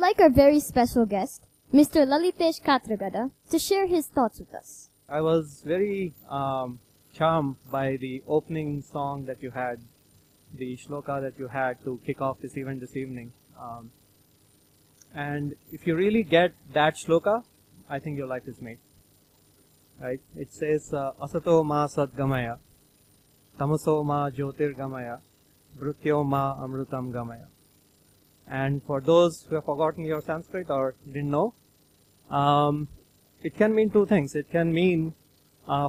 like our very special guest, Mr. Lalitesh Katragadda, to share his thoughts with us. I was very charmed by the opening song that you had, the shloka that you had to kick off this event this evening. And if you really get that shloka, I think your life is made. Right? It says, Asato ma sadgamaya, tamaso ma jyotirgamaya, mrityo ma amrutam gamaya. And for those who have forgotten your Sanskrit or didn't know, it can mean two things. It can mean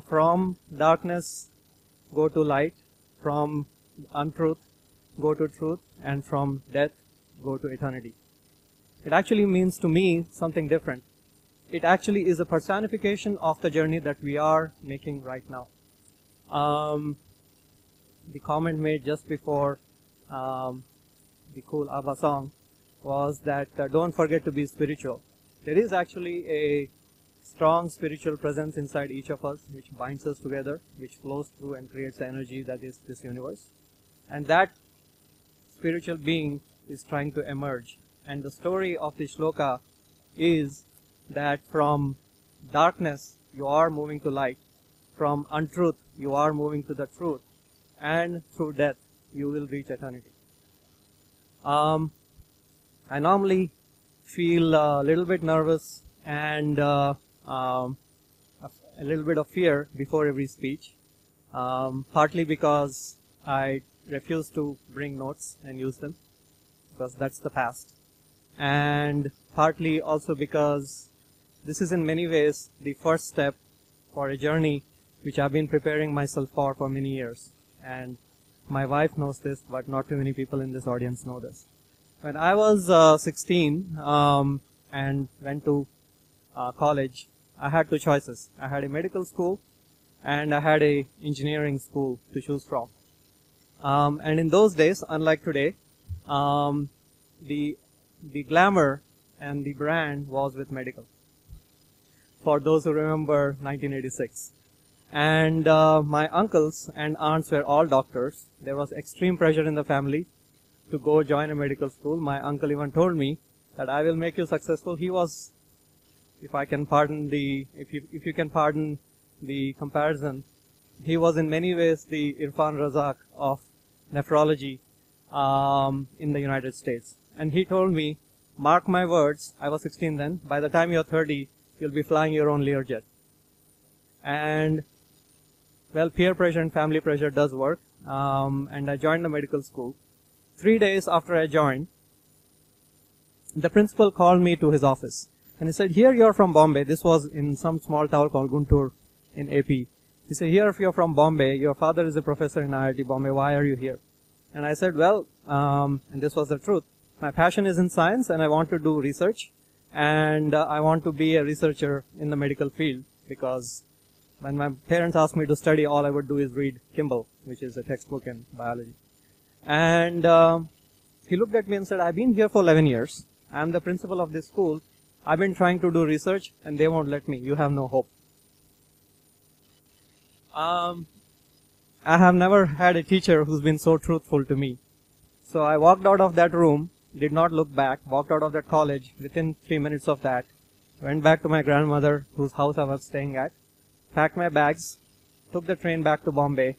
from darkness go to light, from untruth go to truth, and from death go to eternity. It actually means to me something different. It actually is a personification of the journey that we are making right now. The comment made just before the cool ABBA song was that don't forget to be spiritual. There is actually a strong spiritual presence inside each of us which binds us together, which flows through and creates the energy that is this universe. And that spiritual being is trying to emerge. And the story of the shloka is that from darkness you are moving to light, from untruth you are moving to the truth, and through death you will reach eternity. I normally feel a little bit nervous and a little bit of fear before every speech, partly because I refuse to bring notes and use them, because that's the past, and partly also because this is in many ways the first step for a journey which I've been preparing myself for many years. And my wife knows this, but not too many people in this audience know this. When I was 16 and went to college, I had two choices. I had a medical school and I had a engineering school to choose from. And in those days, unlike today, the glamour and the brand was with medical. For those who remember 1986. And my uncles and aunts were all doctors. There was extreme pressure in the family to go join a medical school. My uncle even told me that I will make you successful. He was, if I can pardon the, if you can pardon the comparison, he was in many ways the Irfan Razak of nephrology in the United States. And he told me, mark my words, I was 16 then, by the time you're 30, you'll be flying your own Learjet. And well, peer pressure and family pressure does work. And I joined the medical school. 3 days after I joined, the principal called me to his office. And he said, here you're from Bombay. This was in some small town called Guntur in AP. He said, here if you're from Bombay, your father is a professor in IIT Bombay, why are you here? And I said, well, and this was the truth. My passion is in science and I want to do research. And I want to be a researcher in the medical field, because when my parents asked me to study, all I would do is read Kimball, which is a textbook in biology. And he looked at me and said, I've been here for 11 years. I'm the principal of this school. I've been trying to do research and they won't let me. You have no hope. I have never had a teacher who's been so truthful to me. So I walked out of that room, did not look back, walked out of that college within 3 minutes of that, went back to my grandmother whose house I was staying at, packed my bags, took the train back to Bombay,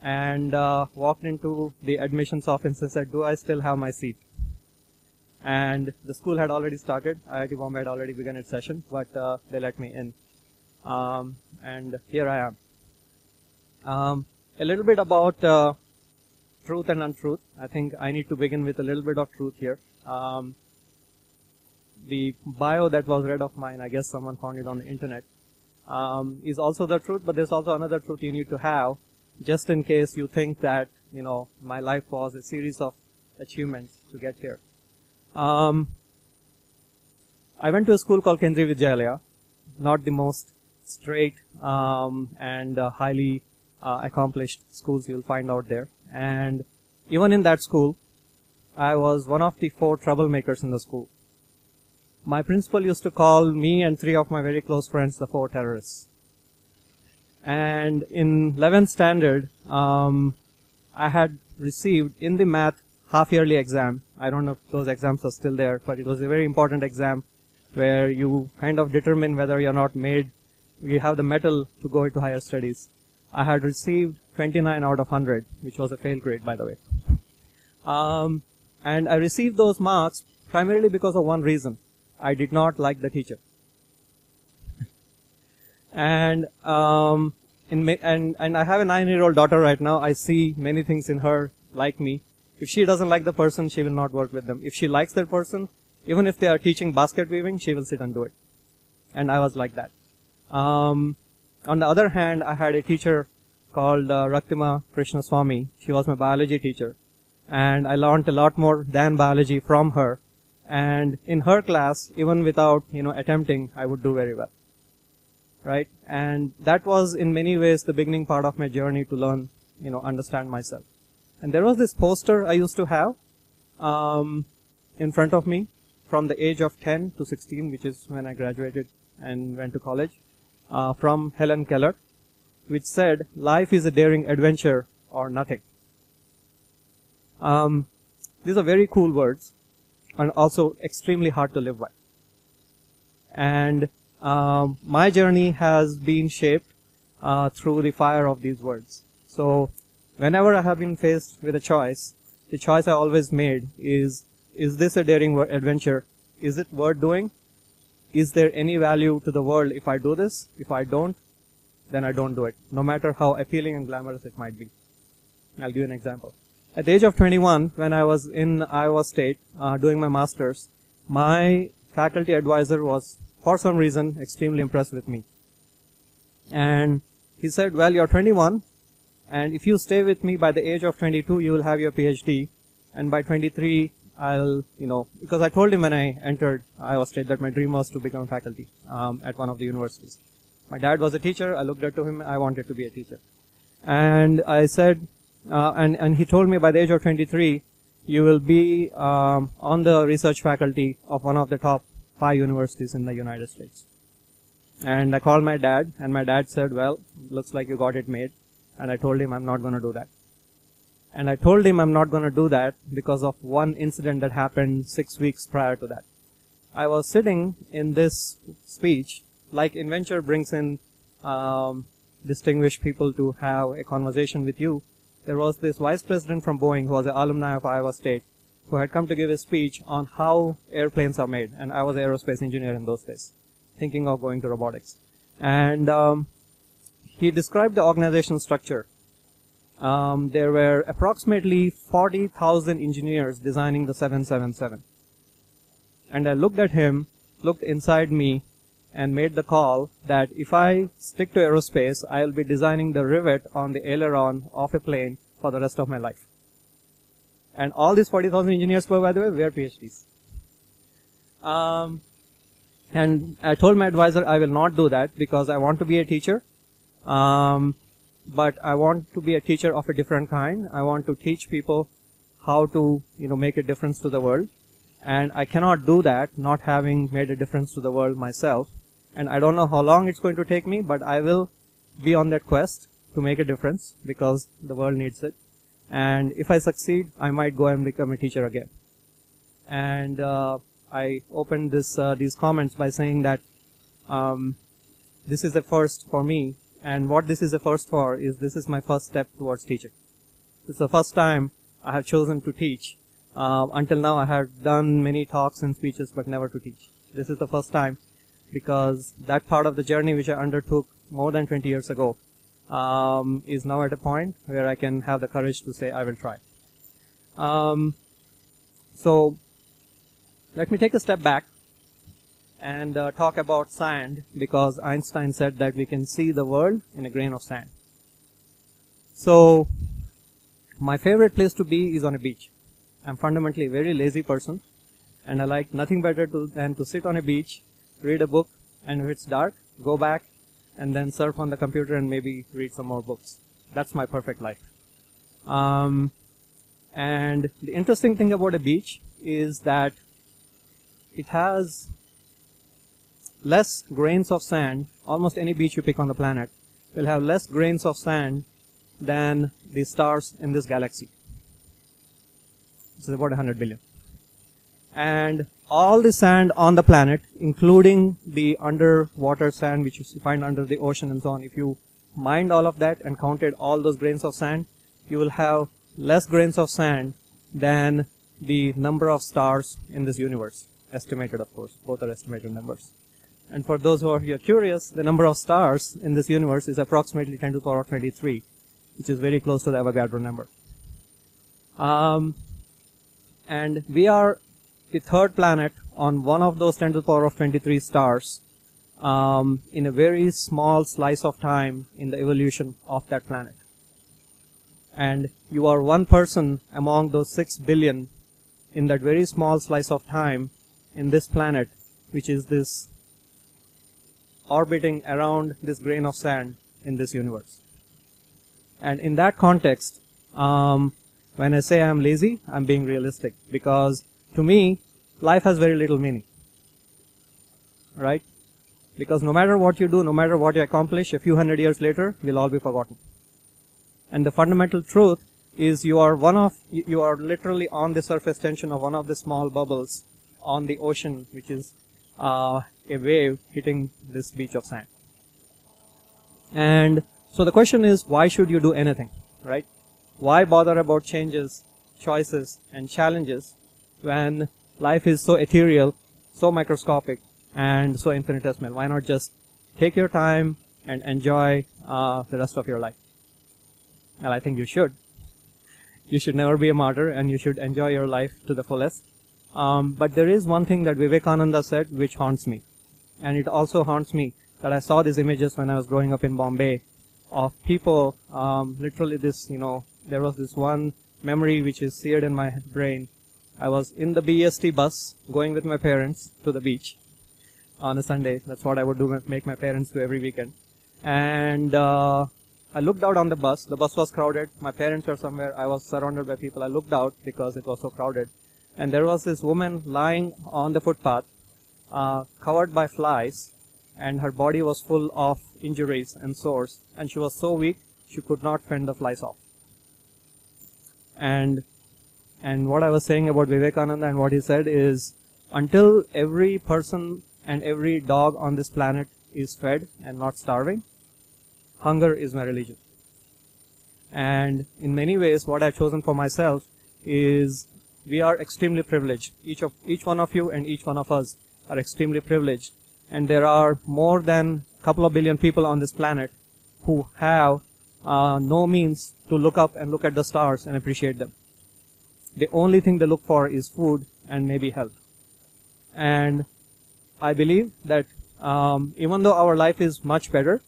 and walked into the admissions office and said, do I still have my seat? And the school had already started. IIT Bombay had already begun its session, but they let me in. And here I am. A little bit about truth and untruth. I think I need to begin with a little bit of truth here. The bio that was read of mine, I guess someone found it on the internet, is also the truth, but there's also another truth you need to have, just in case you think that, you know, my life was a series of achievements to get here. I went to a school called Kendriya Vidyalaya, not the most straight and highly accomplished schools you'll find out there. And even in that school, I was one of the 4 troublemakers in the school. My principal used to call me and 3 of my very close friends the 4 terrorists. And in 11th standard, I had received in the math half-yearly exam. I don't know if those exams are still there, but it was a very important exam where you kind of determine whether you're not made, you have the mettle to go into higher studies. I had received 29 out of 100, which was a fail grade, by the way. And I received those marks primarily because of one reason. I did not like the teacher. And I have a 9-year-old daughter right now. I see many things in her like me. If she doesn't like the person, she will not work with them. If she likes that person, even if they are teaching basket weaving, she will sit and do it. And I was like that. On the other hand, I had a teacher called Raktima Krishnaswamy. She was my biology teacher. And I learned a lot more than biology from her. And in her class, even without, attempting, I would do very well. Right? And that was in many ways the beginning part of my journey to learn, understand myself. And there was this poster I used to have in front of me from the age of 10 to 16, which is when I graduated and went to college, from Helen Keller, which said, "Life is a daring adventure or nothing." These are very cool words and also extremely hard to live by. And my journey has been shaped through the fire of these words. So whenever I have been faced with a choice, the choice I always made is this a daring adventure? Is it worth doing? Is there any value to the world if I do this? If I don't, then I don't do it, no matter how appealing and glamorous it might be. I'll give you an example. At the age of 21, when I was in Iowa State doing my master's, my faculty advisor was, for some reason, extremely impressed with me. And he said, "Well, you're 21, and if you stay with me by the age of 22, you will have your PhD, and by 23, I'll, because I told him when I entered Iowa State that my dream was to become faculty at one of the universities. My dad was a teacher. I looked up to him. I wanted to be a teacher. And I said, and he told me by the age of 23, you will be on the research faculty of one of the top 5 universities in the United States. And I called my dad, and my dad said, "Well, looks like you got it made." And I told him I'm not going to do that. And I told him I'm not going to do that because of one incident that happened 6 weeks prior to that. I was sitting in this speech, like Inventure brings in distinguished people to have a conversation with you. There was this vice president from Boeing who was an alumni of Iowa State who had come to give a speech on how airplanes are made. And I was an aerospace engineer in those days, thinking of going to robotics. And he described the organizational structure. There were approximately 40,000 engineers designing the 777. And I looked at him, looked inside me, and made the call that if I stick to aerospace, I'll be designing the rivet on the aileron of a plane for the rest of my life. And all these 40,000 engineers, by the way, were PhDs. And I told my advisor I will not do that because I want to be a teacher. But I want to be a teacher of a different kind. I want to teach people how to, make a difference to the world. And I cannot do that not having made a difference to the world myself. And I don't know how long it's going to take me, but I will be on that quest to make a difference because the world needs it. And if I succeed, I might go and become a teacher again. And I opened these comments by saying that this is a first for me. And what this is a first for is this is my first step towards teaching. This is the first time I have chosen to teach. Until now, I have done many talks and speeches, but never to teach. This is the first time because that part of the journey which I undertook more than 20 years ago is now at a point where I can have the courage to say I will try. So let me take a step back and talk about sand, because Einstein said that we can see the world in a grain of sand. So my favorite place to be is on a beach. I'm fundamentally a very lazy person, and I like nothing better than to sit on a beach, read a book, and if it's dark, go back and then surf on the computer and maybe read some more books. That's my perfect life. And the interesting thing about a beach is that it has less grains of sand. Almost any beach you pick on the planet will have less grains of sand than the stars in this galaxy. which is about 100 billion. And all the sand on the planet, including the underwater sand which you find under the ocean and so on, if you mined all of that and counted all those grains of sand, you will have less grains of sand than the number of stars in this universe. Estimated, of course. Both are estimated numbers. And for those who are here curious, the number of stars in this universe is approximately 10 to the power 23, which is very close to the Avogadro number. And we are the third planet on one of those 10 to the power of 23 stars in a very small slice of time in the evolution of that planet. And you are one person among those 6 billion in that very small slice of time in this planet, which is this orbiting around this grain of sand in this universe. And in that context, when I say I'm lazy, I'm being realistic, because to me, life has very little meaning, right? Because no matter what you do, no matter what you accomplish, a few hundred years later, we'll all be forgotten. And the fundamental truth is you are literally on the surface tension of one of the small bubbles on the ocean, which is a wave hitting this beach of sand. And so the question is, why should you do anything, right? Why bother about changes, choices, and challenges when life is so ethereal, so microscopic, and so infinitesimal? Why not just take your time and enjoy the rest of your life? Well, I think you should. You should never be a martyr, and you should enjoy your life to the fullest. But there is one thing that Vivekananda said which haunts me. And it also haunts me that I saw these images when I was growing up in Bombay of people, literally this, there was this one memory which is seared in my brain. I was in the BST bus going with my parents to the beach on a Sunday. That's what I would do, make my parents do every weekend. And I looked out on the bus. The bus was crowded. My parents were somewhere. I was surrounded by people. I looked out because it was so crowded. And there was this woman lying on the footpath, covered by flies, and her body was full of injuries and sores. And she was so weak, she could not fend the flies off. And what I was saying about Vivekananda and what he said is, until every person and every dog on this planet is fed and not starving, hunger is my religion. And in many ways, what I've chosen for myself is we are extremely privileged. Each one of you and each one of us are extremely privileged. And there are more than a couple of billion people on this planet who have no means to look up and look at the stars and appreciate them. The only thing they look for is food and maybe health. And I believe that even though our life is much better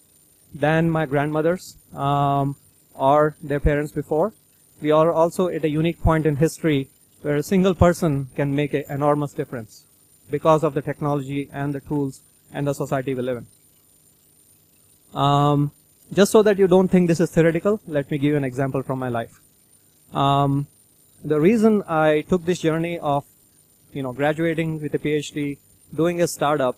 than my grandmother's or their parents before, we are also at a unique point in history where a single person can make an enormous difference because of the technology and the tools and the society we live in. Just so that you don't think this is theoretical, let me give you an example from my life. The reason I took this journey of, graduating with a PhD, doing a startup,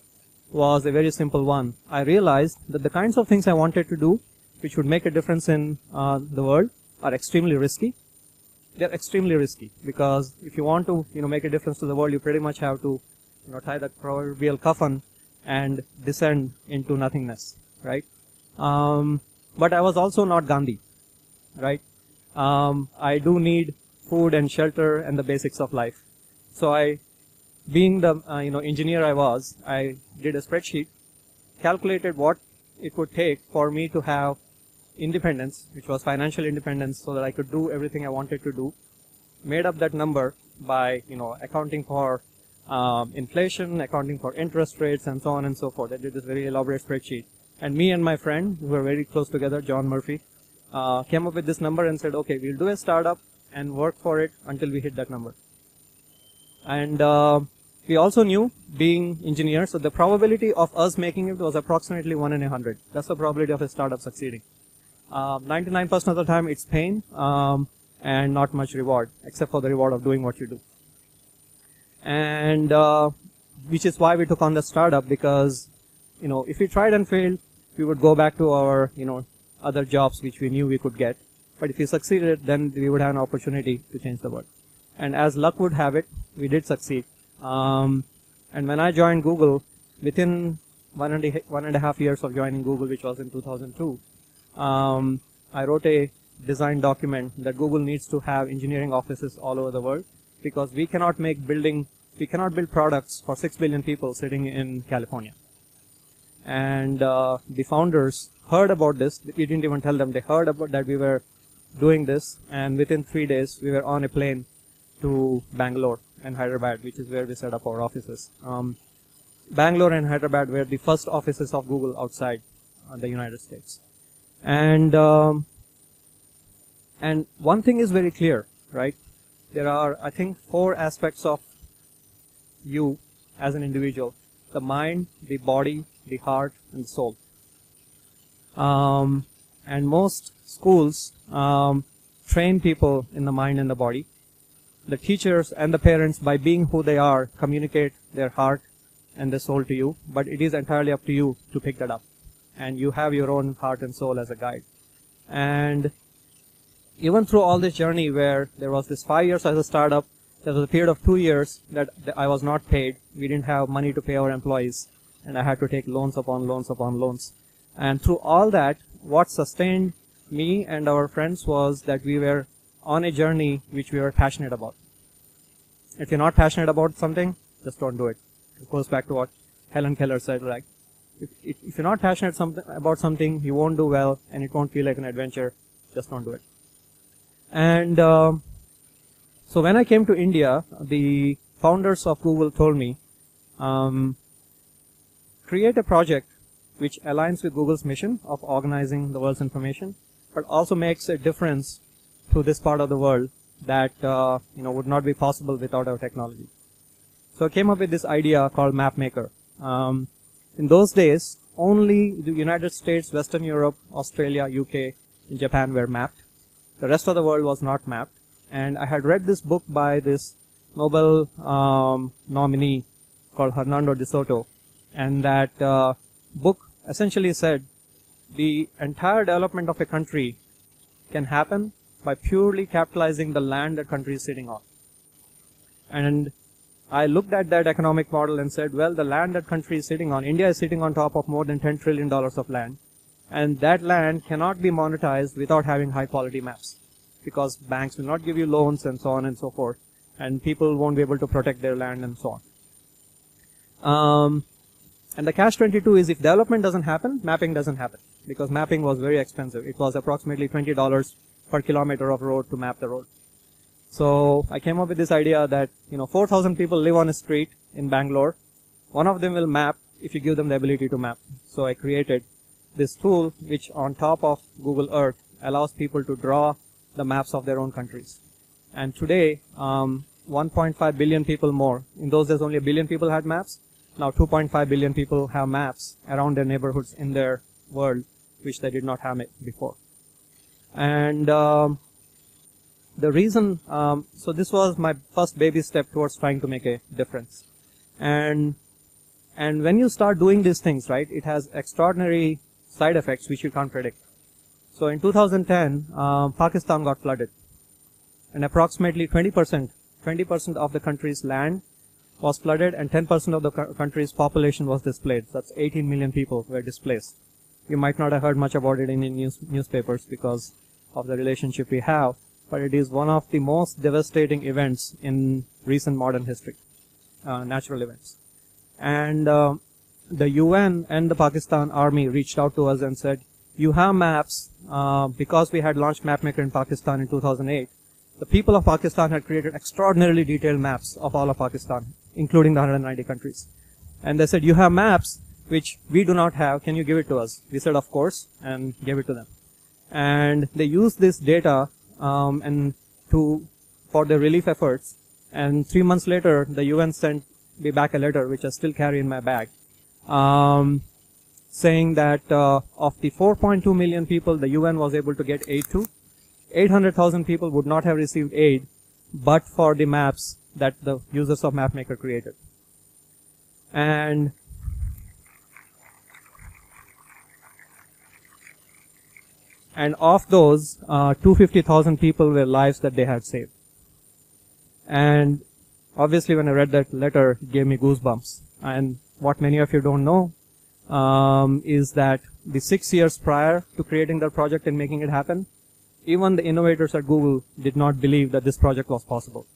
was a very simple one. I realized that the kinds of things I wanted to do, which would make a difference in the world, are extremely risky. They're extremely risky because if you want to, make a difference to the world, you pretty much have to, tie that proverbial coffin and descend into nothingness, right? But I was also not Gandhi, right? I do need food and shelter and the basics of life. So being the engineer I did a spreadsheet, calculated what it would take for me to have independence, which was financial independence, so that I could do everything I wanted to do. Made up that number by accounting for inflation, accounting for interest rates, and so on and so forth. I did this very elaborate spreadsheet. And me and my friend, who were very close together, John Murphy, came up with this number and said, okay, we'll do a startup and work for it until we hit that number. And we also knew, being engineers, so the probability of us making it was approximately 1 in 100. That's the probability of a startup succeeding. 99% of the time it's pain and not much reward, except for the reward of doing what you do. And which is why we took on the startup, because if we tried and failed, we would go back to our other jobs which we knew we could get. But if we succeeded, then we would have an opportunity to change the world. And as luck would have it, we did succeed. And when I joined Google, within 1.5 years of joining Google, which was in 2002, I wrote a design document that Google needs to have engineering offices all over the world, because we cannot build products for 6 billion people sitting in California. And the founders heard about this. We didn't even tell them. They heard about that we were doing this, and within 3 days we were on a plane to Bangalore and Hyderabad, which is where we set up our offices. Bangalore and Hyderabad were the first offices of Google outside the United States. And one thing is very clear, right? There are, I think, 4 aspects of you as an individual: the mind, the body, the heart, and the soul. And most schools train people in the mind and the body. The teachers and the parents, by being who they are, communicate their heart and their soul to you, but it is entirely up to you to pick that up. And you have your own heart and soul as a guide. And even through all this journey, where there was this 5 years as a startup, there was a period of 2 years that I was not paid. We didn't have money to pay our employees, and I had to take loans upon loans upon loans. And through all that, what sustained me and our friends was that we were on a journey which we were passionate about. If you're not passionate about something, just don't do it. It goes back to what Helen Keller said, like, if you're not passionate about something, you won't do well, and it won't feel like an adventure. Just don't do it. And so when I came to India, the founders of Google told me, create a project which aligns with Google's mission of organizing the world's information, but also makes a difference to this part of the world that would not be possible without our technology. So I came up with this idea called MapMaker. In those days, only the United States, Western Europe, Australia, UK, and Japan were mapped. The rest of the world was not mapped. And I had read this book by this Nobel nominee called Hernando de Soto, and that book essentially said the entire development of a country can happen by purely capitalizing the land that country is sitting on. And I looked at that economic model and said, well, the land that country is sitting on, India is sitting on top of more than $10 trillion of land, and that land cannot be monetized without having high quality maps, because banks will not give you loans and so on and so forth, and people won't be able to protect their land and so on. And the catch-22 is, if development doesn't happen, mapping doesn't happen, because mapping was very expensive. It was approximately $20 per kilometer of road to map the road. So I came up with this idea that 4,000 people live on a street in Bangalore. One of them will map if you give them the ability to map. So I created this tool which, on top of Google Earth, allows people to draw the maps of their own countries. And today, 1.5 billion people more. In those days, only 1 billion people had maps. Now 2.5 billion people have maps around their neighborhoods in their world, which they did not have before. And the reason, so this was my first baby step towards trying to make a difference. And when you start doing these things, right, it has extraordinary side effects which you can't predict. So in 2010, Pakistan got flooded, and approximately 20% of the country's land was flooded, and 10% of the country's population was displaced. That's 18 million people were displaced. You might not have heard much about it in the newspapers because of the relationship we have, but it is one of the most devastating events in recent modern history, natural events. And the UN and the Pakistan army reached out to us and said, you have maps, because we had launched MapMaker in Pakistan in 2008. The people of Pakistan had created extraordinarily detailed maps of all of Pakistan, including the 190 countries. And they said, you have maps which we do not have, can you give it to us? We said, of course, and gave it to them. And they used this data for their relief efforts. And 3 months later, the UN sent me back a letter, which I still carry in my bag, saying that of the 4.2 million people the UN was able to get aid to, 800,000 people would not have received aid but for the maps that the users of MapMaker created. And of those, 250,000 people were lives that they had saved. And obviously when I read that letter, it gave me goosebumps. And what many of you don't know is that the 6 years prior to creating that project and making it happen, even the innovators at Google did not believe that this project was possible.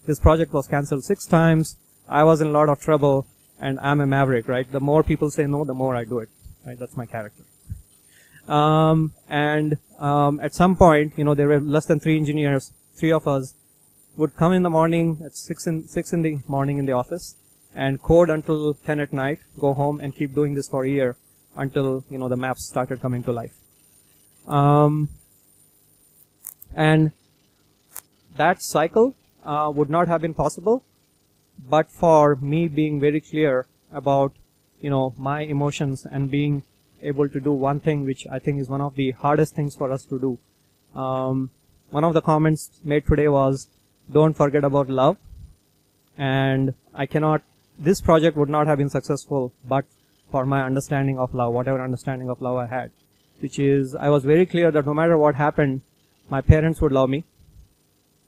This project was cancelled 6 times. I was in a lot of trouble, and I'm a maverick, right? The more people say no, the more I do it, right? That's my character. At some point, there were less than 3 engineers, 3 of us, would come in the morning at 6 in the morning in the office and code until 10 at night, go home and keep doing this for a year until, the maps started coming to life. And that cycle would not have been possible but for me being very clear about, my emotions and being able to do one thing which I think is one of the hardest things for us to do. One of the comments made today was, don't forget about love. And this project would not have been successful but for my understanding of love, whatever understanding of love I had, which is I was very clear that no matter what happened, my parents would love me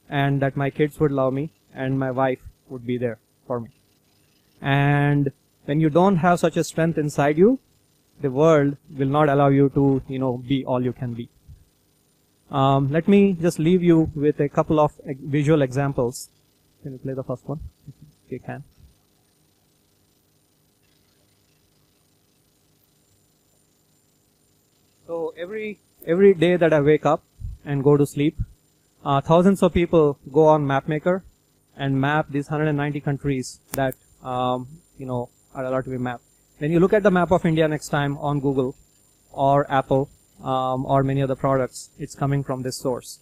and that my kids would love me and my wife would be there for me. And when you don't have such a strength inside you, the world will not allow you to, be all you can be. Let me just leave you with a couple of visual examples. Can you play the first one? If you can. So every day that I wake up and go to sleep, thousands of people go on MapMaker and map these 190 countries that are allowed to be mapped. When you look at the map of India next time on Google or Apple or many other products, it's coming from this source.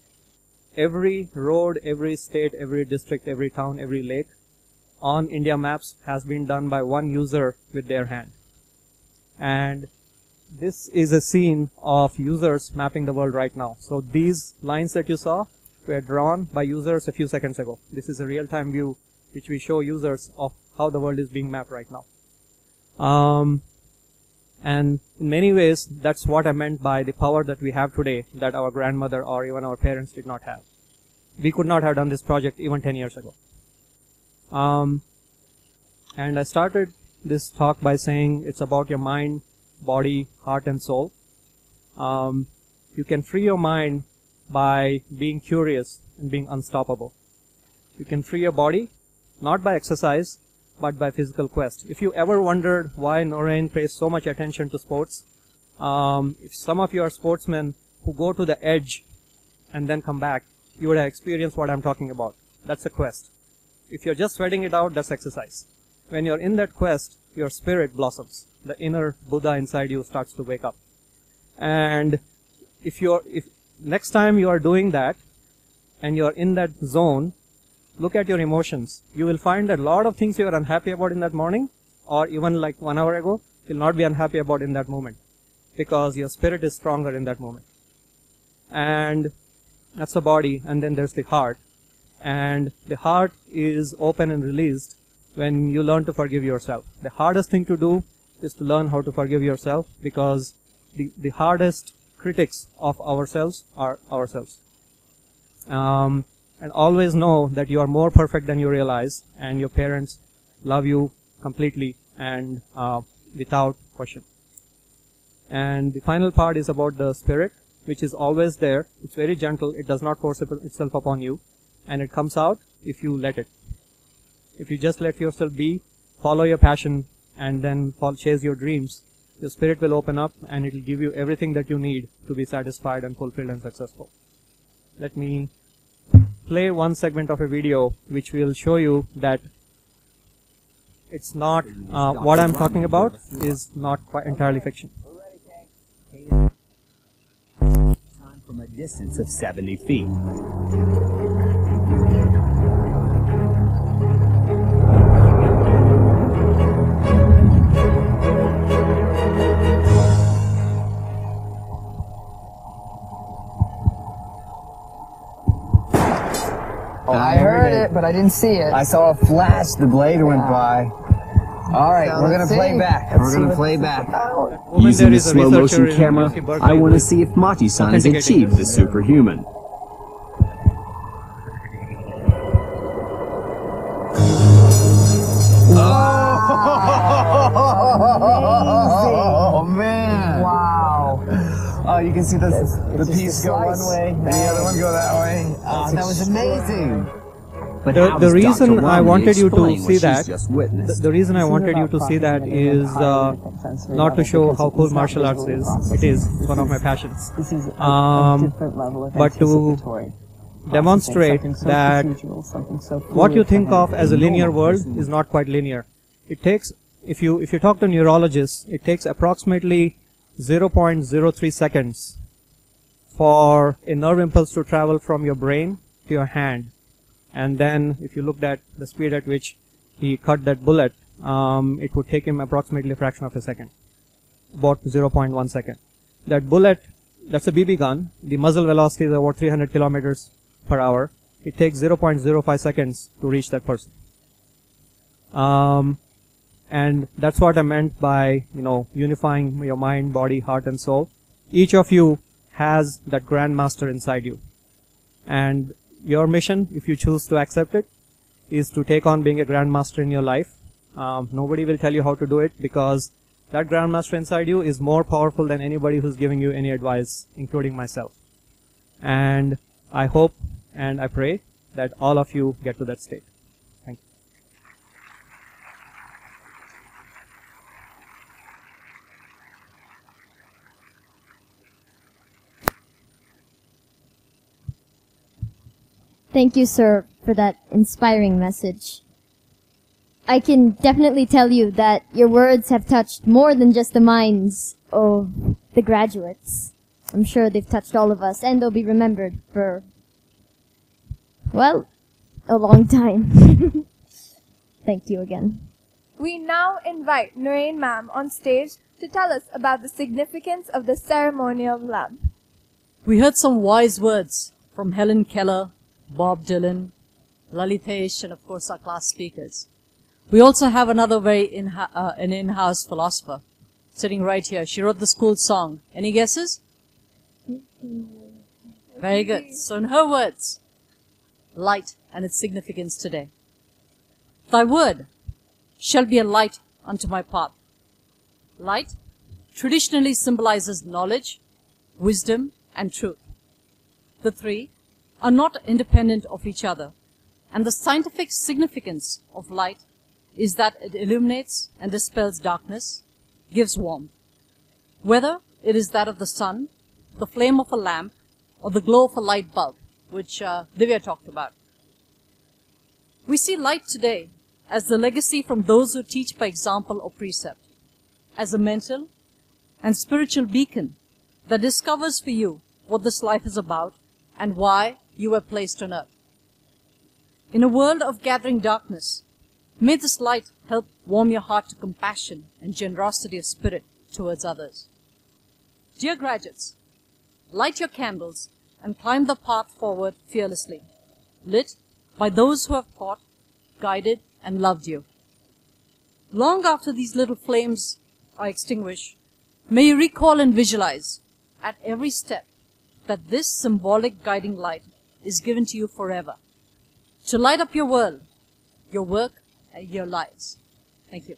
Every road, every state, every district, every town, every lake on India maps has been done by one user with their hand. And this is a scene of users mapping the world right now. So these lines that you saw were drawn by users a few seconds ago. This is a real-time view which we show users of how the world is being mapped right now. And in many ways, that's what I meant by the power that we have today that our grandmother or even our parents did not have. We could not have done this project even 10 years ago. And I started this talk by saying it's about your mind, body, heart, and soul. You can free your mind by being curious and being unstoppable. You can free your body, not by exercise, but by physical quest. If you ever wondered why Noreen pays so much attention to sports, if some of you are sportsmen who go to the edge and then come back, you would have experienced what I'm talking about. That's a quest. If you're just sweating it out, that's exercise. When you're in that quest, your spirit blossoms. The inner Buddha inside you starts to wake up. And if next time you are doing that and you're in that zone, look at your emotions. You will find that a lot of things you are unhappy about in that morning, or even like 1 hour ago, you'll not be unhappy about in that moment, because your spirit is stronger in that moment. And that's the body, and then there's the heart. And the heart is open and released when you learn to forgive yourself. The hardest thing to do is to learn how to forgive yourself, because the hardest critics of ourselves are ourselves. And always know that you are more perfect than you realize, and your parents love you completely and without question. And the final part is about the spirit, which is always there. It's very gentle. It does not force itself upon you, and it comes out if you let it. If you just let yourself be, follow your passion, and then chase your dreams, your spirit will open up and it will give you everything that you need to be satisfied and fulfilled and successful. Let me play one segment of a video which will show you that it's not what I'm talking about is not quite entirely fiction. Time from a distance of 70 feet. I heard it, but I didn't see it. I saw a flash, the blade went by. All right, we're going to play back. We're going to play back. Using the slow motion camera, I want to see if Mati-san has achieved the superhuman. you can see the just piece a go one slice. way and the other one go that way. Oh, that was amazing. But how The does reason Dr. I Romney wanted you to explain see what she's that, just witnessed? the reason I wanted you to see that is not to show how cool martial arts is. It is one of my passions. This is different level of but to demonstrate that what you think of as a linear world is not quite linear. It takes, if you talk to neurologists, it takes approximately 0.03 seconds for a nerve impulse to travel from your brain to your hand. And then if you looked at the speed at which he cut that bullet, it would take him approximately a fraction of a second, about 0.1 second. That bullet, that's a BB gun. The muzzle velocity is about 300 kilometers per hour. It takes 0.05 seconds to reach that person. And that's what I meant by, unifying your mind, body, heart, and soul. Each of you has that grandmaster inside you. And your mission, if you choose to accept it, is to take on being a grandmaster in your life. Nobody will tell you how to do it, because that grandmaster inside you is more powerful than anybody who's giving you any advice, including myself. And I hope and I pray that all of you get to that state. Thank you. Thank you, sir, for that inspiring message. I can definitely tell you that your words have touched more than just the minds of the graduates. I'm sure they've touched all of us, and they'll be remembered for, well, a long time. Thank you again. We now invite Narain ma'am on stage to tell us about the significance of the ceremonial lamp. We heard some wise words from Helen Keller, Bob Dylan, Lalitesh, and of course our class speakers. We also have another an in-house philosopher sitting right here. She wrote the school song. Any guesses? Very good. So in her words, light and its significance today. Thy word shall be a light unto my path. Light traditionally symbolizes knowledge, wisdom, and truth. The three are not independent of each other, and the scientific significance of light is that it illuminates and dispels darkness, gives warmth. Whether it is that of the sun, the flame of a lamp, or the glow of a light bulb, which Divya talked about. We see light today as the legacy from those who teach by example or precept, as a mental and spiritual beacon that discovers for you what this life is about and why you were placed on earth. In a world of gathering darkness, may this light help warm your heart to compassion and generosity of spirit towards others. Dear graduates, light your candles and climb the path forward fearlessly, lit by those who have taught, guided, and loved you. Long after these little flames are extinguished, may you recall and visualize at every step that this symbolic guiding light is given to you forever, to light up your world, your work, and your lives. Thank you.